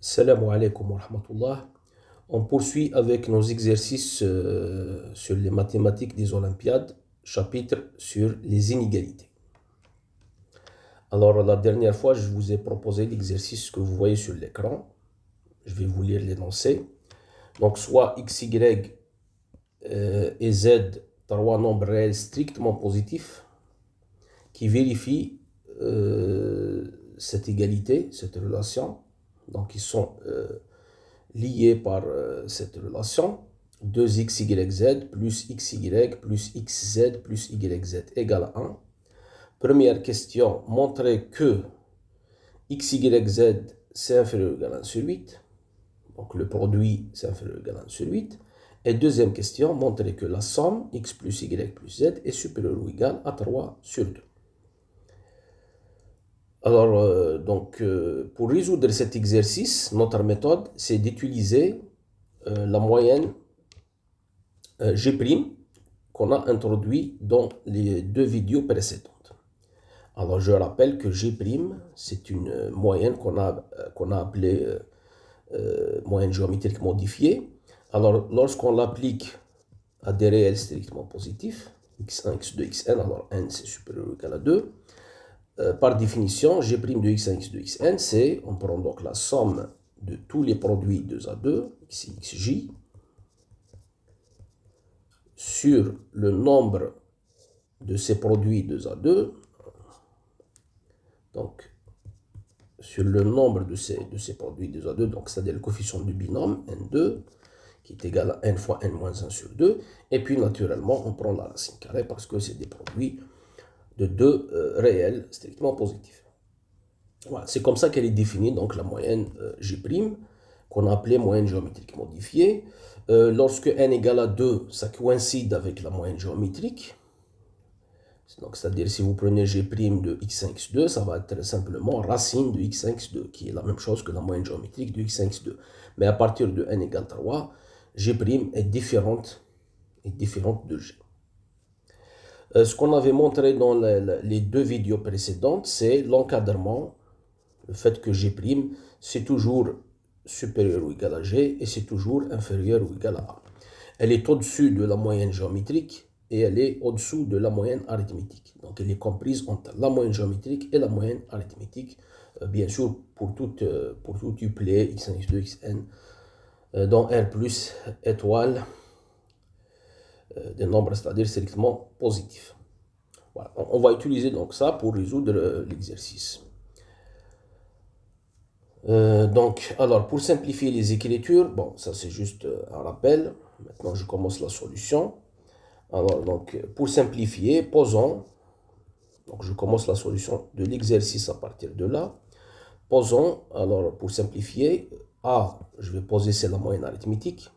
Salam alaikum wa rahmatullah. On poursuit avec nos exercices sur les mathématiques des Olympiades, chapitre sur les inégalités. Alors, la dernière fois, je vous ai proposé l'exercice que vous voyez sur l'écran. Je vais vous lire l'énoncé. Donc, soit x, y et z, trois nombres réels strictement positifs qui vérifient cette égalité, cette relation. Donc, ils sont liés par cette relation. 2x, y, z plus xy plus xz plus yz égale à 1. Première question, montrer que x, y, z c'est inférieur ou égal à 1 sur 8. Donc le produit c'est inférieur ou égal à 1 sur 8. Et deuxième question, montrer que la somme x plus y plus z est supérieure ou égale à 3 sur 2. Alors, pour résoudre cet exercice, notre méthode, c'est d'utiliser la moyenne G' qu'on a introduit dans les deux vidéos précédentes. Alors, je rappelle que G', c'est une moyenne qu'on a appelée moyenne géométrique modifiée. Alors, lorsqu'on l'applique à des réels strictement positifs, x1, x2, xn, alors n c'est supérieur ou égal à 2, par définition, G' de x1, x2, xn, c'est, on prend donc la somme de tous les produits 2 à 2, xi, xj, sur le nombre de ces produits 2 à 2, donc sur le nombre de ces produits 2 à 2, donc c'est-à-dire le coefficient du binôme n2, qui est égal à n fois n moins 1 sur 2, et puis naturellement on prend la racine carrée parce que c'est des produits de deux réels strictement positifs. Voilà, c'est comme ça qu'elle est définie, donc la moyenne G', qu'on a appelée moyenne géométrique modifiée. Lorsque n égale à 2, ça coïncide avec la moyenne géométrique. Donc, c'est-à-dire, si vous prenez G' de x1, x2, ça va être simplement racine de x1, x2, qui est la même chose que la moyenne géométrique de x1, x2. Mais à partir de n égale 3, G' est différente de G. Ce qu'on avait montré dans les deux vidéos précédentes, c'est l'encadrement, le fait que G' c'est toujours supérieur ou égal à G et c'est toujours inférieur ou égal à A. Elle est au-dessus de la moyenne géométrique et elle est au-dessous de la moyenne arithmétique. Donc elle est comprise entre la moyenne géométrique et la moyenne arithmétique, bien sûr pour tout tuplet x1, x2, xn, dont R plus étoile des nombres, c'est-à-dire strictement positifs. Voilà. On va utiliser donc ça pour résoudre l'exercice. Alors, pour simplifier les écritures, bon, ça c'est juste un rappel. Maintenant, je commence la solution. Alors, donc, pour simplifier, posons. Donc, je commence la solution de l'exercice à partir de là. Posons, alors, pour simplifier, A, je vais poser, c'est la moyenne arithmétique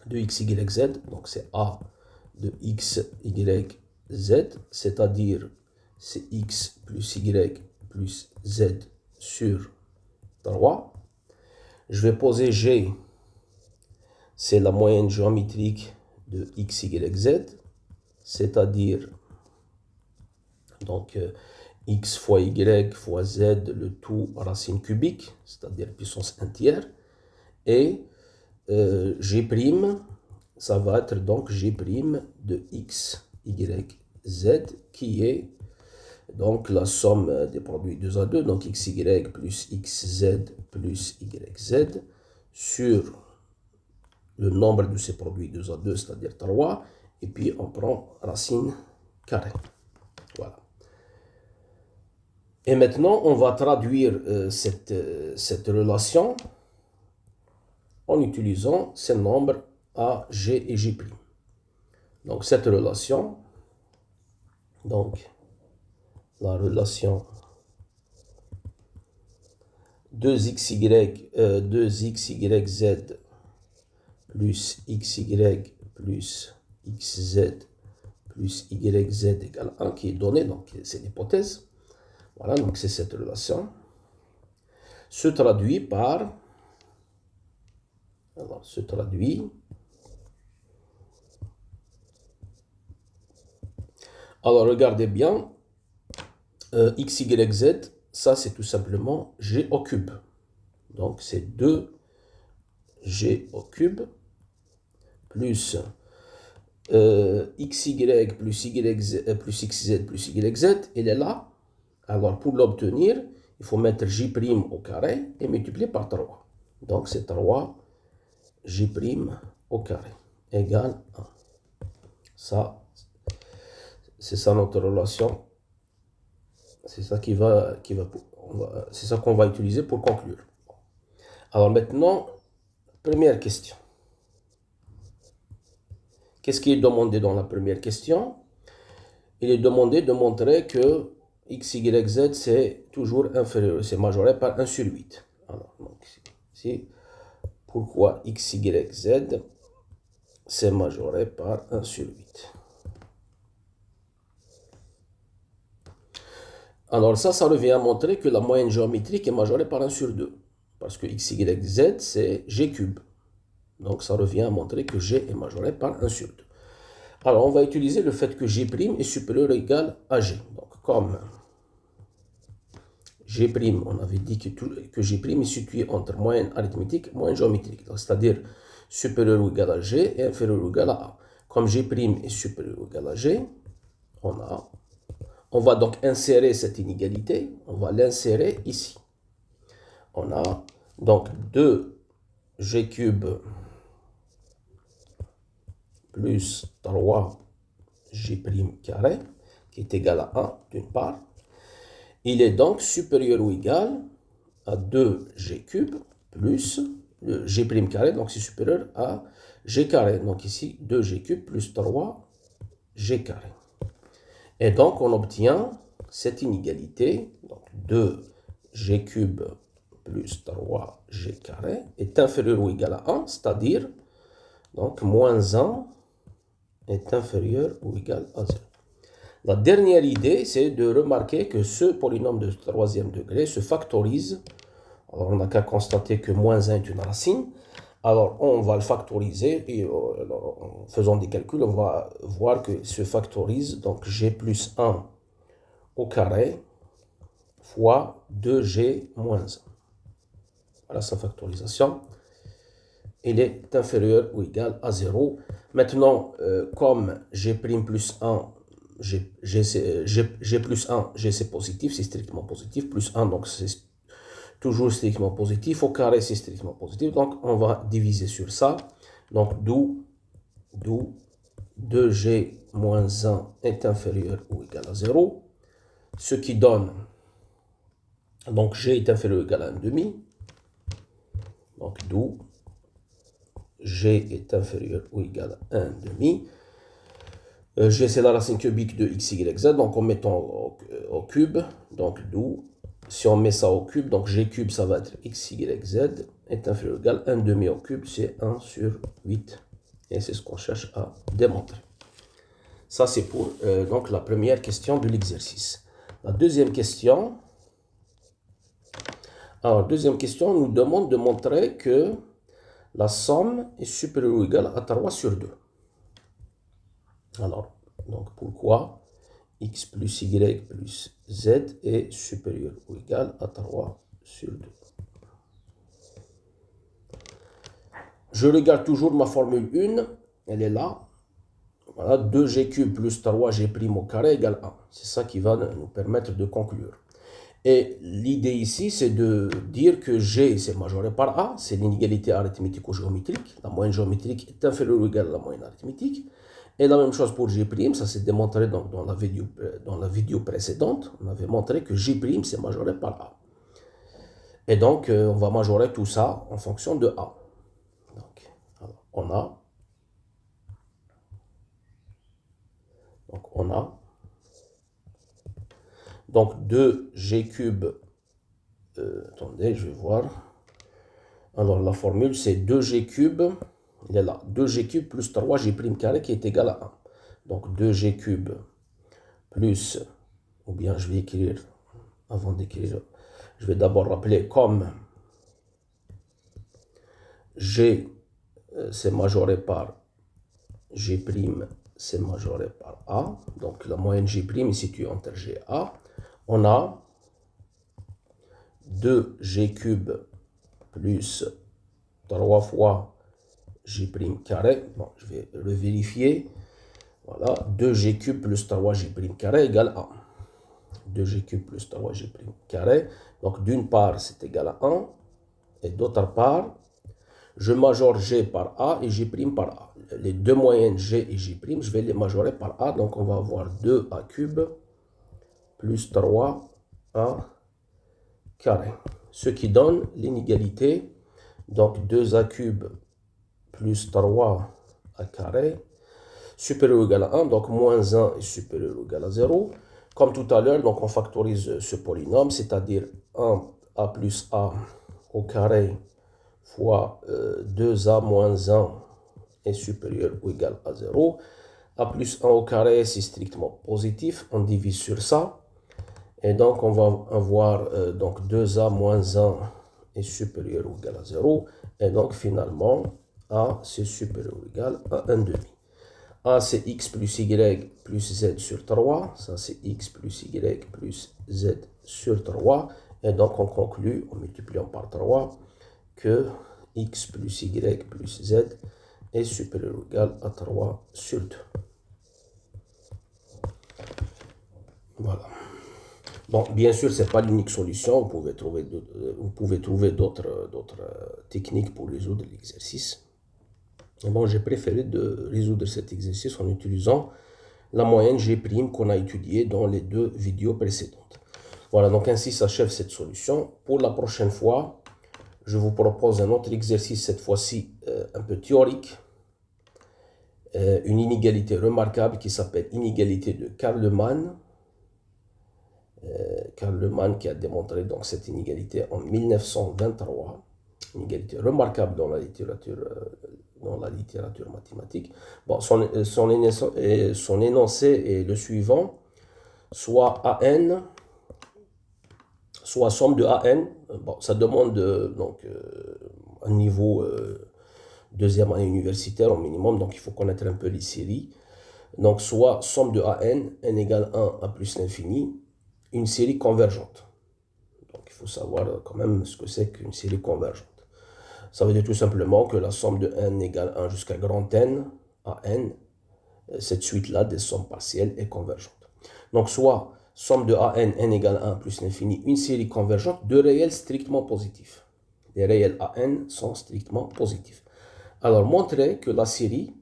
de x, y, z. Donc, c'est A de x, y, z, c'est-à-dire c'est x plus y plus z sur 3. Je vais poser G, c'est la moyenne géométrique de x, y, z, c'est-à-dire donc x fois y fois z, le tout racine cubique, c'est-à-dire puissance 1 tiers, et G', ça va être donc G' de x, y, z, qui est donc la somme des produits 2 à 2, donc xy plus xz plus yz, sur le nombre de ces produits 2 à 2, c'est-à-dire 3, et puis on prend racine carrée. Voilà. Et maintenant, on va traduire cette relation en utilisant ces nombres A, G et G'. Donc, cette relation, donc, la relation 2xy, 2xyz plus xy plus xz plus yz égale 1 qui est donnée, donc c'est l'hypothèse. Voilà, donc c'est cette relation. Se traduit par, alors se traduit, alors regardez bien, x, y, z, ça c'est tout simplement g au cube. Donc c'est 2G au cube plus XY plus YZ plus XZ plus YZ, il est là. Alors pour l'obtenir, il faut mettre J' au carré et multiplier par 3. Donc c'est 3J' au carré égale 1. Ça, c'est ça notre relation. C'est ça c'est ça qu'on va utiliser pour conclure. Alors maintenant, première question. Qu'est-ce qui est demandé dans la première question? Il est demandé de montrer que x, y, z, c'est toujours inférieur, c'est majoré par 1 sur 8. Alors, donc, ici, pourquoi x, y, z, c'est majoré par 1 sur 8. Alors ça revient à montrer que la moyenne géométrique est majorée par 1 sur 2. Parce que x, y, z, c'est g cube. Donc ça revient à montrer que g est majoré par 1 sur 2. Alors on va utiliser le fait que g' est supérieur ou égal à g. Donc comme g', on avait dit que g' est situé entre moyenne arithmétique et moyenne géométrique. C'est-à-dire supérieur ou égal à g et inférieur ou égal à a. Comme g' est supérieur ou égal à g, on va donc insérer cette inégalité. On va l'insérer ici. On a donc 2g cube plus 3g' carré, qui est égal à 1, d'une part. Il est donc supérieur ou égal à 2g cube plus le g' carré, donc c'est supérieur à g carré. Donc ici, 2g cube plus 3g carré. Et donc, on obtient cette inégalité, donc 2g cube plus 3g carré est inférieur ou égal à 1, c'est-à-dire, donc, moins 1 est inférieur ou égal à 0. La dernière idée, c'est de remarquer que ce polynôme de troisième degré se factorise. Alors, on n'a qu'à constater que moins 1 est une racine. Alors, on va le factoriser et en faisant des calculs, on va voir que se factorise donc g plus 1 au carré fois 2g moins 1. Voilà sa factorisation. Il est inférieur ou égal à 0. Maintenant, comme g' plus 1, g plus 1, g c'est positif, c'est strictement positif, plus 1, donc c'est toujours strictement positif, au carré c'est strictement positif, donc on va diviser sur ça, donc d'où 2g moins 1 est inférieur ou égal à 0, ce qui donne, donc g est inférieur ou égal à 1,5, donc d'où g est inférieur ou égal à 1,5. G c'est la racine cubique de x, y, z, donc en mettant au cube, donc d'où, si on met ça au cube, donc g cube ça va être x, y, z est inférieur ou égal à 1,5 au cube, c'est 1 sur 8. Et c'est ce qu'on cherche à démontrer. Ça c'est pour donc la première question de l'exercice. La deuxième question, alors deuxième question nous demande de montrer que la somme est supérieure ou égale à 3 sur 2. Alors, donc pourquoi x plus y plus z est supérieur ou égal à 3 sur 2. Je regarde toujours ma formule 1, elle est là. Voilà, 2g cube plus 3g' au carré égale 1. C'est ça qui va nous permettre de conclure. Et l'idée ici, c'est de dire que g, c'est majoré par a, c'est l'inégalité arithmético-géométrique. La moyenne géométrique est inférieure ou égale à la moyenne arithmétique. Et la même chose pour g', ça s'est démontré donc dans la vidéo précédente. On avait montré que g' c'est majoré par a. Et donc, on va majorer tout ça en fonction de a. Donc, alors, on a donc 2g cube, attendez, je vais voir. Alors la formule c'est 2g cube, il est là, 2g cube plus 3g' carré qui est égal à 1. Donc 2g cube plus, ou bien je vais écrire, avant d'écrire, je vais d'abord rappeler comme g c'est majoré par g', c'est majoré par a, donc la moyenne g' est située entre g et a. On a 2g cube plus 3 fois J' carré. Bon, je vais le vérifier. Voilà, 2G cube plus 3J' carré égale A. 2G cube plus 3J' carré. Donc, d'une part, c'est égal à 1. Et d'autre part, je majore G par A et J' par A. Les deux moyennes G et J', je vais les majorer par A. Donc, on va avoir 2A cube plus 3A carré. Ce qui donne l'inégalité. Donc, 2A cube plus 3A carré supérieur ou égal à 1. Donc, moins 1 est supérieur ou égal à 0. Comme tout à l'heure, donc on factorise ce polynôme, c'est-à-dire 1A plus A au carré fois 2A moins 1 est supérieur ou égal à 0. A plus 1 au carré, c'est strictement positif. On divise sur ça. Et donc, on va avoir donc 2A moins 1 est supérieur ou égal à 0. Et donc, finalement, A, c'est supérieur ou égal à 1 demi. A, c'est x plus y plus z sur 3. Ça, c'est x plus y plus z sur 3. Et donc, on conclut, en multipliant par 3, que x plus y plus z est supérieur ou égal à 3 sur 2. Voilà. Bon, bien sûr, ce n'est pas l'unique solution. Vous pouvez trouver d'autres techniques pour résoudre l'exercice. Bon, j'ai préféré de résoudre cet exercice en utilisant la moyenne G' qu'on a étudiée dans les deux vidéos précédentes. Voilà, donc ainsi s'achève cette solution. Pour la prochaine fois, je vous propose un autre exercice, cette fois-ci un peu théorique. Une inégalité remarquable qui s'appelle inégalité de Karleman. Karleman qui a démontré donc cette inégalité en 1923. Une inégalité remarquable dans la littérature mathématique. Bon, son énoncé est le suivant. Soit AN, soit somme de AN. Bon, ça demande un niveau deuxième année universitaire au minimum, donc il faut connaître un peu les séries. Donc, soit somme de AN, n égale 1 à plus l'infini, une série convergente. Donc, il faut savoir quand même ce que c'est qu'une série convergente. Ça veut dire tout simplement que la somme de n égale 1 jusqu'à grand N à n, cette suite-là des sommes partielles est convergente. Donc, soit somme de AN, n égale 1 plus l'infini, une série convergente de réels strictement positifs. Les réels AN sont strictement positifs. Alors, montrer que la série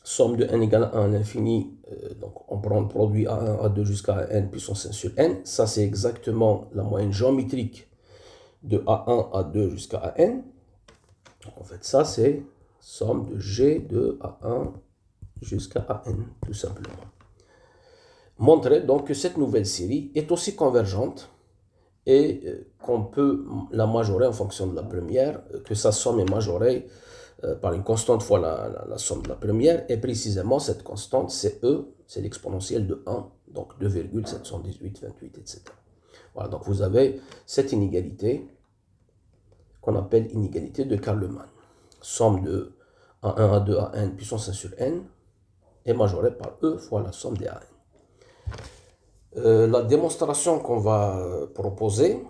somme de n égale 1 à l'infini, donc on prend le produit A1, A2 jusqu'à n puissance 1 sur n, ça c'est exactement la moyenne géométrique de A1, A2 jusqu'à n. En fait, ça, c'est somme de G de A1 jusqu'à AN, tout simplement. Montrer donc que cette nouvelle série est aussi convergente et qu'on peut la majorer en fonction de la première, que sa somme est majorée par une constante fois la somme de la première, et précisément cette constante, c'est E, c'est l'exponentielle de 1, donc 2,718, 28, etc. Voilà, donc vous avez cette inégalité qu'on appelle inégalité de Karleman. Somme de A1, A2, AN puissance 1 sur n est majorée par E fois la somme des AN. La démonstration qu'on va proposer,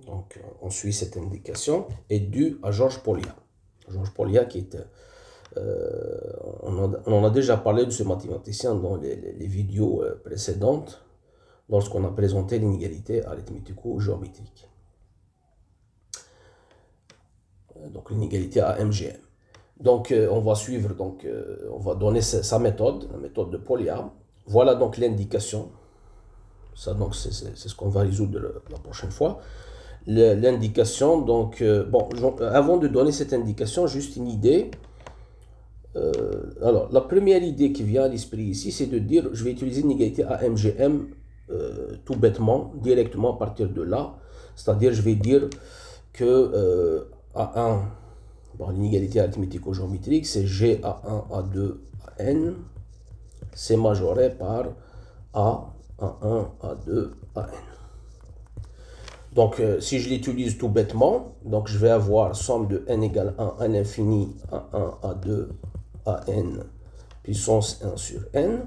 donc on suit cette indication, est due à Georges Polya. Georges Polya qui est... on en a déjà parlé de ce mathématicien dans les vidéos précédentes, lorsqu'on a présenté l'inégalité arithmético-géométrique. Donc l'inégalité à MGM. Donc on va suivre, on va donner sa méthode, la méthode de Polya. Voilà donc l'indication. Ça donc c'est ce qu'on va résoudre la prochaine fois. L'indication, donc bon, avant de donner cette indication, juste une idée. Alors la première idée qui vient à l'esprit ici, c'est de dire, je vais utiliser une égalité à MGM tout bêtement, directement à partir de là. C'est-à-dire, je vais dire que A1, bon, l'inégalité arithmético-géométrique, c'est G A1, A2, AN, c'est majoré par A, A1, A2, AN. Donc, si je l'utilise tout bêtement, donc je vais avoir somme de n égale 1 à l'infini, A1, A2, AN, puissance 1 sur n,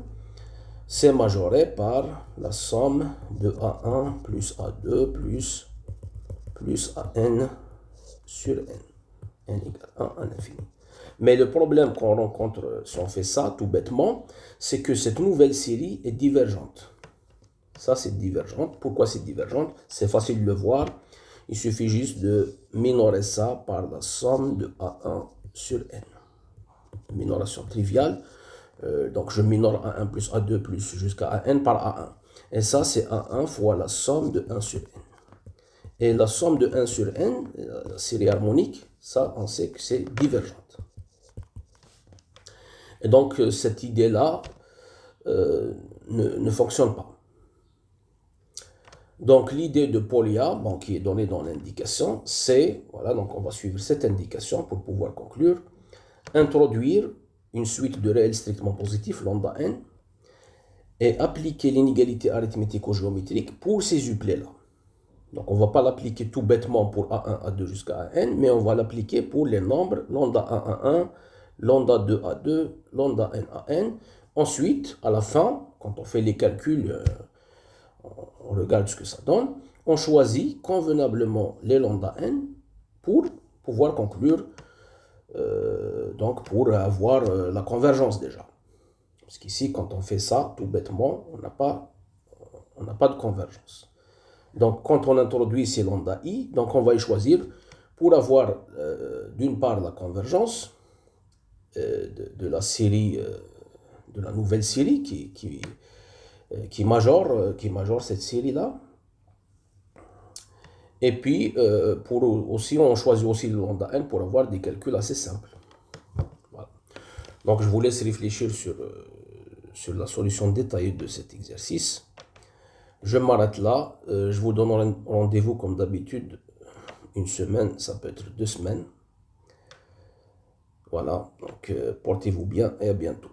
c'est majoré par la somme de A1 plus A2 plus AN sur n. N égale 1 à l'infini. Mais le problème qu'on rencontre si on fait ça, tout bêtement, c'est que cette nouvelle série est divergente. Ça, c'est divergente. Pourquoi c'est divergente? C'est facile de le voir. Il suffit juste de minorer ça par la somme de A1 sur n. Minoration triviale. Donc, je minore A1 plus A2 plus jusqu'à AN par A1. Et ça, c'est A1 fois la somme de 1 sur n. Et la somme de 1 sur n, la série harmonique, ça, on sait que c'est divergente. Et donc, cette idée-là ne fonctionne pas. Donc, l'idée de Polya, bon, qui est donnée dans l'indication, c'est, voilà, donc on va suivre cette indication pour pouvoir conclure, introduire une suite de réels strictement positifs, lambda n, et appliquer l'inégalité arithmético-géométrique pour ces uplets-là. Donc, on ne va pas l'appliquer tout bêtement pour A1, A2 jusqu'à AN, mais on va l'appliquer pour les nombres lambda 1, A1, lambda 2, A2, lambda n, AN. Ensuite, à la fin, quand on fait les calculs, on regarde ce que ça donne, on choisit convenablement les lambda n pour pouvoir conclure, donc pour avoir la convergence déjà. Parce qu'ici, quand on fait ça, tout bêtement, on n'a pas de convergence. Donc, quand on introduit ces lambda i, donc on va y choisir pour avoir d'une part la convergence de la série, de la nouvelle série qui majore cette série-là. Et puis, on choisit aussi le lambda n pour avoir des calculs assez simples. Voilà. Donc, je vous laisse réfléchir sur la solution détaillée de cet exercice. Je m'arrête là. Je vous donne rendez-vous comme d'habitude. Une semaine, ça peut être 2 semaines. Voilà. Donc, portez-vous bien et à bientôt.